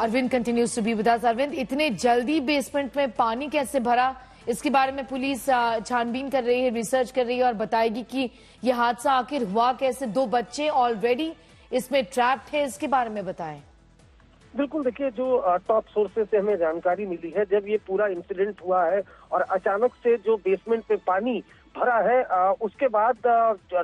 Arvind continues to be with us. Arvind, इतने जल्दी basement में पानी कैसे भरा, इसके बारे में पुलिस छानबीन कर रही है, रिसर्च कर रही है और बताएगी कि यह हादसा आखिर हुआ कैसे। 2 बच्चे ऑलरेडी इसमें ट्रैप थे, इसके बारे में बताएं। बिल्कुल, देखिए, जो टॉप सोर्सेज से हमें जानकारी मिली है, जब ये पूरा इंसिडेंट हुआ है और अचानक से जो बेसमेंट में पानी भरा है, उसके बाद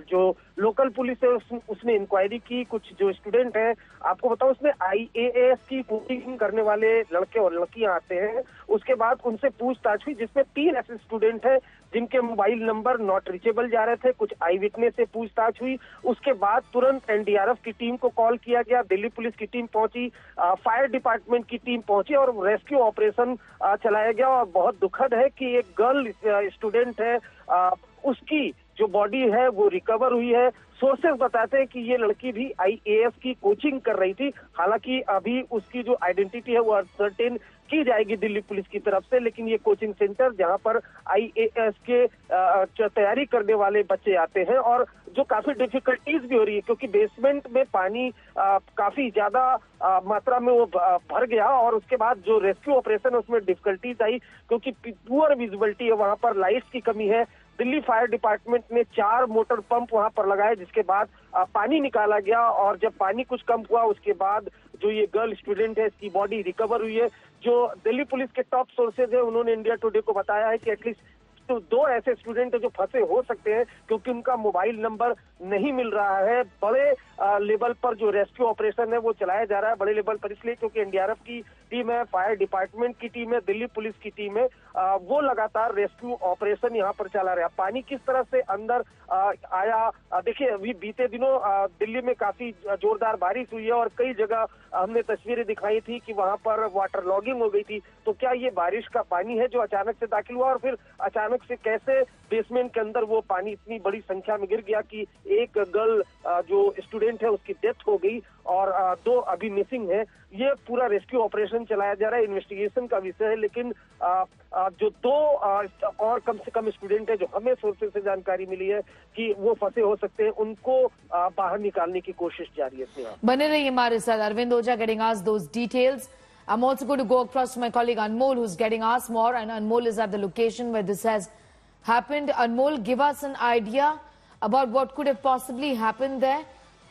जो लोकल पुलिस है उसने इंक्वायरी की। कुछ जो स्टूडेंट हैं, आपको बताऊं, उसमें IAS की कोचिंग करने वाले लड़के और लड़कियां आते हैं। उसके बाद उनसे पूछताछ हुई, जिसमें 3 ऐसे स्टूडेंट हैं जिनके मोबाइल नंबर नॉट रीचेबल जा रहे थे। कुछ आई विटनेस से पूछताछ हुई। उसके बाद तुरंत NDRF की टीम को कॉल किया गया, दिल्ली पुलिस की टीम पहुंची, फायर डिपार्टमेंट की टीम पहुंची और रेस्क्यू ऑपरेशन चलाया गया। और बहुत दुखद है कि एक गर्ल स्टूडेंट है, उसकी जो बॉडी है वो रिकवर हुई है। सोर्सेज बताते हैं कि ये लड़की भी IAS की कोचिंग कर रही थी। हालांकि अभी उसकी जो आइडेंटिटी है वो अनसर्टेन की जाएगी दिल्ली पुलिस की तरफ से, लेकिन ये कोचिंग सेंटर जहां पर IAS के तैयारी करने वाले बच्चे आते हैं, और जो काफी डिफिकल्टीज भी हो रही है क्योंकि बेसमेंट में पानी काफी ज्यादा मात्रा में वो भर गया। और उसके बाद जो रेस्क्यू ऑपरेशन है उसमें डिफिकल्टीज आई क्योंकि पुअर विजिबिलिटी है, वहां पर लाइट्स की कमी है। दिल्ली फायर डिपार्टमेंट ने 4 मोटर पंप वहां पर लगाए, जिसके बाद पानी निकाला गया। और जब पानी कुछ कम हुआ उसके बाद जो ये गर्ल स्टूडेंट है, इसकी बॉडी रिकवर हुई है। जो दिल्ली पुलिस के टॉप सोर्सेज है, उन्होंने इंडिया टुडे को बताया है कि एटलीस्ट तो 2 ऐसे स्टूडेंट है जो फंसे हो सकते हैं क्योंकि उनका मोबाइल नंबर नहीं मिल रहा है। बड़े लेवल पर जो रेस्क्यू ऑपरेशन है वो चलाया जा रहा है, बड़े लेवल पर, इसलिए क्योंकि NDRF की टीम है, फायर डिपार्टमेंट की टीम है, दिल्ली पुलिस की टीम है, वो लगातार रेस्क्यू ऑपरेशन यहाँ पर चला रहा है। पानी किस तरह से अंदर आया, देखिए, अभी बीते दिनों दिल्ली में काफी जोरदार बारिश हुई है और कई जगह हमने तस्वीरें दिखाई थी कि वहां पर वाटर लॉगिंग हो गई थी। तो क्या ये बारिश का पानी है जो अचानक से दाखिल हुआ और फिर अचानक से कैसे बेसमेंट के अंदर वो पानी इतनी बड़ी संख्या में गिर गया कि एक गर्ल जो स्टूडेंट है उसकी डेथ हो गई और 2 अभी मिसिंग है। ये पूरा रेस्क्यू ऑपरेशन चलाया जा रहा है, इन्वेस्टिगेशन का विषय है। लेकिन जो 2 और कम से कम स्टूडेंट है जो हमें सोर्सेज से जानकारी मिली है कि वो फंसे हो सकते हैं, उनको बाहर निकालने की कोशिश जारी है। बने रहिए हमारे साथ। अरविंद ओझा getting us those details. I'm also going to go across to my colleague Anmol, who's getting us more, and Anmol is at the location where this has happened. Anmol, give us an idea about what could have possibly happened there.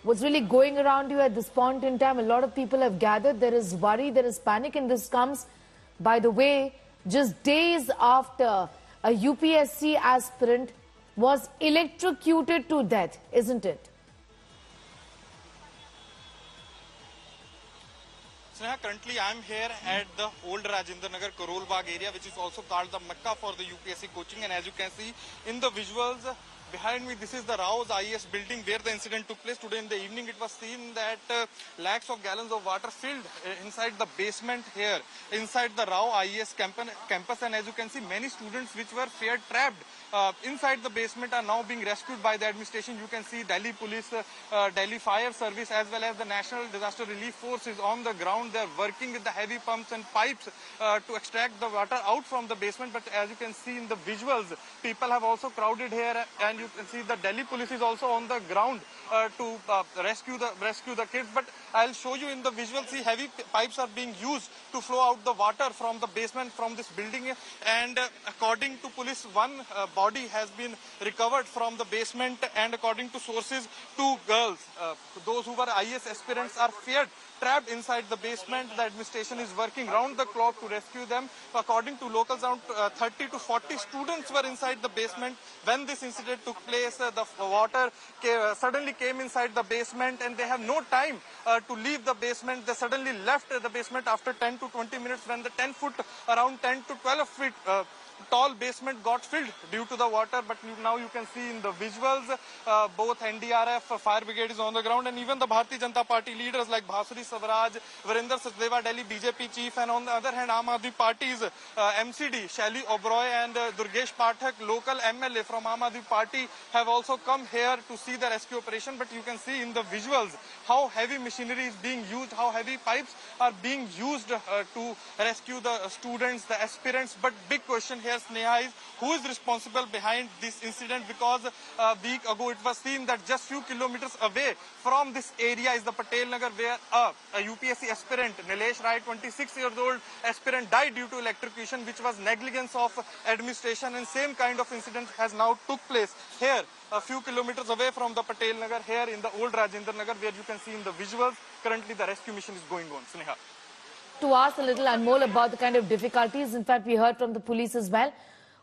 What's really going around you at this point in time? A lot of people have gathered. There is worry, there is panic, and this comes, by the way, just days after a UPSC aspirant was electrocuted to death, isn't it? Sneha, currently I am here at the old Rajendra Nagar Karol Bagh area, which is also called the Mecca for the UPSC coaching. And as you can see in the visuals behind me, this is the Rao's IAS building where the incident took place. Today in the evening, it was seen that lakhs of gallons of water filled inside the basement here, inside the Rao IAS campus. And as you can see, many students which were fear trapped inside the basement are now being rescued by the administration. You can see Delhi Police, Delhi Fire Service, as well as the National Disaster Relief Force is on the ground. They are working with the heavy pumps and pipes to extract the water out from the basement. But as you can see in the visuals, people have also crowded here, and you can see the Delhi Police is also on the ground to rescue the kids. But I'll show you in the visuals. See, heavy pipes are being used to flow out the water from the basement from this building. And according to police, one body has been recovered from the basement, and according to sources, 2 girls, those who were IAS aspirants, are feared trapped inside the basement. The administration is working round the clock to rescue them. According to locals, around 30 to 40 students were inside the basement when this incident took place. The water suddenly came inside the basement, and they have no time to leave the basement. They suddenly left the basement after 10 to 20 minutes when the around 10 to 12 feet tall basement got filled due to the water. But now you can see in the visuals, both NDRF, fire brigade is on the ground, and even the Bharatiya Janata Party leaders like Bhasuri Savraj, Virender Sachdeva, Delhi BJP chief, and on the other hand, Aam Aadmi Party's MCD, Shaili Oberoi, and Durgesh Pathak, local MLA from Aam Aadmi Party, have also come here to see the rescue operation. But you can see in the visuals how heavy machinery is being used, how heavy pipes are being used to rescue the students, the aspirants. But big question here, Sneha, is who is responsible behind this incident? Because a week ago it was seen that just few kilometers away from this area is the Patel Nagar, where a a UPSC aspirant, Nilesh Rai, 26-year-old aspirant, died due to electrocution, which was negligence of administration, and same kind of incident has now took place here, a few kilometers away from the Patel Nagar, here in the old Rajendra Nagar, where you can see in the visuals, currently the rescue mission is going on. Sneha. To ask a little Anmol about the kind of difficulties, in fact, we heard from the police as well,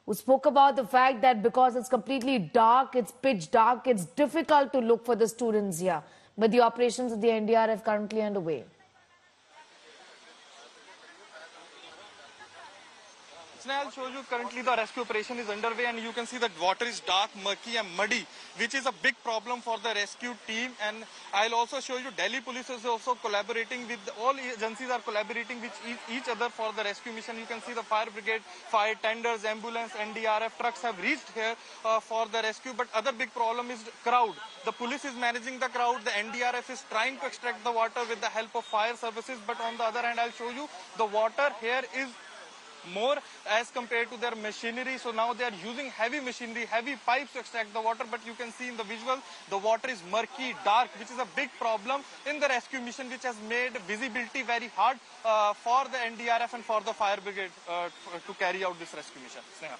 who spoke about the fact that because it's completely dark, it's pitch dark, it's difficult to look for the students here. But the operations of the NDRF currently underway. I'll show you currently the rescue operation is underway, and you can see that water is dark, murky and muddy, which is a big problem for the rescue team. And I'll also show you Delhi police is also collaborating with, all agencies are collaborating with each other for the rescue mission. You can see the fire brigade, fire tenders, ambulance, NDRF trucks have reached here for the rescue. But other big problem is crowd. The police is managing the crowd. The NDRF is trying to extract the water with the help of fire services. But on the other hand, I'll show you the water here is more as compared to their machinery. So now they are using heavy machinery, heavy pipes to extract the water. But you can see in the visual, the water is murky, dark, which is a big problem in the rescue mission, which has made visibility very hard for the NDRF and for the fire brigade to carry out this rescue mission. Sneha.